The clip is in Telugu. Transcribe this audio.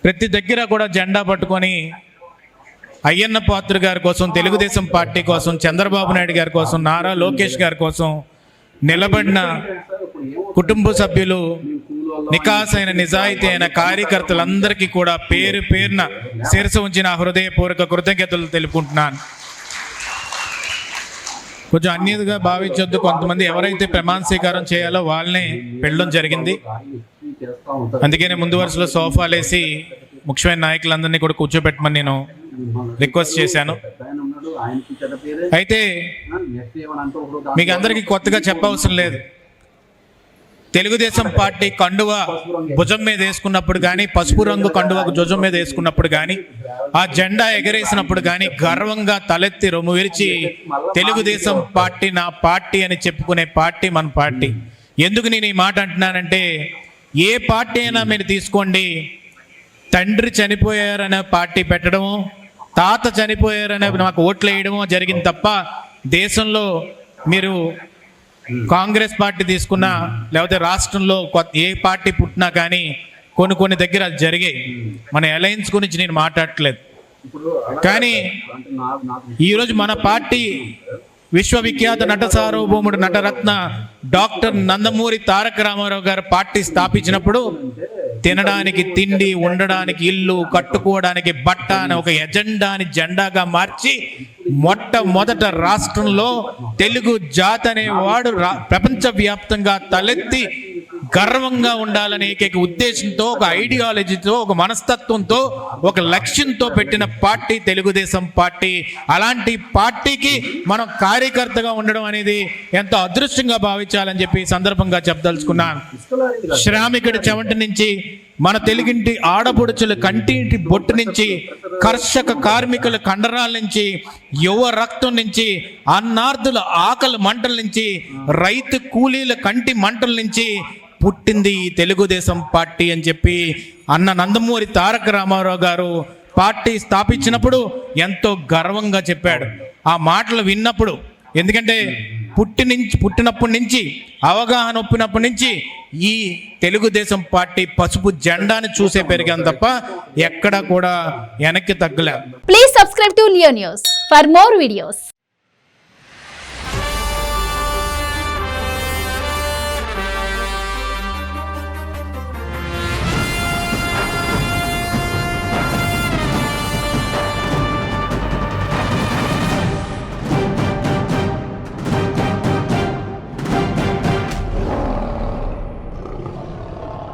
ప్రతి దగ్గర కూడా జెండా పట్టుకొని అయ్యన్న పాత్ర గారి కోసం, తెలుగుదేశం పార్టీ కోసం, చంద్రబాబు నాయుడు గారి కోసం, నారా లోకేష్ గారి కోసం నిలబడిన కుటుంబ సభ్యులు, నికాసైన నిజాయితీ అయిన కార్యకర్తలందరికీ కూడా పేరు పేరున శిరస ఉంచిన హృదయపూర్వక కృతజ్ఞతలు తెలుపుకుంటున్నాను. కొంచెం అన్యతగా భావించొద్దు. కొంతమంది ఎవరైతే ప్రమాణ స్వీకారం చేయాలో వాళ్ళనే పెళ్ళడం జరిగింది. అందుకనే ముందు వరుసలో సోఫాలు వేసి ముఖ్యమైన నాయకులందరినీ కూడా కూర్చోబెట్టమని నేను రిక్వెస్ట్ చేశాను. అయితే మీకు అందరికీ కొత్తగా చెప్పవసరం లేదు. తెలుగుదేశం పార్టీ కండువ భుజం మీద వేసుకున్నప్పుడు కానీ, పసుపు రంగు కండువ భుజం మీద వేసుకున్నప్పుడు కానీ, ఆ జెండా ఎగరేసినప్పుడు కానీ గర్వంగా తలెత్తి రొమ్ము విరిచి తెలుగుదేశం పార్టీ నా పార్టీ అని చెప్పుకునే పార్టీ మన పార్టీ. ఎందుకు నేను ఈ మాట అంటున్నానంటే, ఏ పార్టీ అయినా మీరు తీసుకోండి, తండ్రి చనిపోయారనే పార్టీ పెట్టడము, తాత చనిపోయారనే నాకు ఓట్లు వేయడమో జరిగింది తప్ప, దేశంలో మీరు కాంగ్రెస్ పార్టీ తీసుకున్నా లేకపోతే రాష్ట్రంలో ఏ పార్టీ పుట్టినా కానీ కొన్ని దగ్గర అది జరిగాయి. మన అలయన్స్ గురించి నేను మాట్లాడట్లేదు. కానీ ఈరోజు మన పార్టీ విశ్వవిఖ్యాత నట సార్వభౌముడు నటరత్న డాక్టర్ నందమూరి తారక రామారావు గారు పార్టీ స్థాపించినప్పుడు తినడానికి తిండి, ఉండడానికి ఇల్లు, కట్టుకోవడానికి బట్ట అనే ఒక ఎజెండాని జెండాగా మార్చి మొట్టమొదట రాష్ట్రంలో తెలుగు జాతి అనేవాడు ప్రపంచవ్యాప్తంగా తలెత్తి గర్వంగా ఉండాలనే ఏకైక ఉద్దేశంతో, ఒక ఐడియాలజీతో, ఒక మనస్తత్వంతో, ఒక లక్ష్యంతో పెట్టిన పార్టీ తెలుగుదేశం పార్టీ. అలాంటి పార్టీకి మనం కార్యకర్తగా ఉండడం అనేది ఎంతో అదృష్టంగా భావించాలని చెప్పి సందర్భంగా చెప్పదలుచుకున్నాను. శ్రామికుడి చెమట నుంచి, మన తెలుగింటి ఆడపడుచుల కంటింటి బొట్టు నుంచి, కర్షక కార్మికుల కండరాల నుంచి, యువ రక్తం నుంచి, అన్నార్థుల ఆకలి మంటల నుంచి, రైతు కూలీల కంటి మంటల నుంచి పుట్టింది ఈ తెలుగుదేశం పార్టీ అని చెప్పి అన్న నందమూరి తారక రామారావు గారు పార్టీ స్థాపించినప్పుడు ఎంతో గర్వంగా చెప్పాడు. ఆ మాటలు విన్నప్పుడు, ఎందుకంటే పుట్టినప్పటి నుంచి, అవగాహన ఒప్పినప్పటి నుంచి ఈ తెలుగుదేశం పార్టీ పసుపు జెండాని చూసే పెరిగాను తప్ప ఎక్కడ కూడా వెనక్కి తగ్గలే. Please subscribe to Leo News for more videos.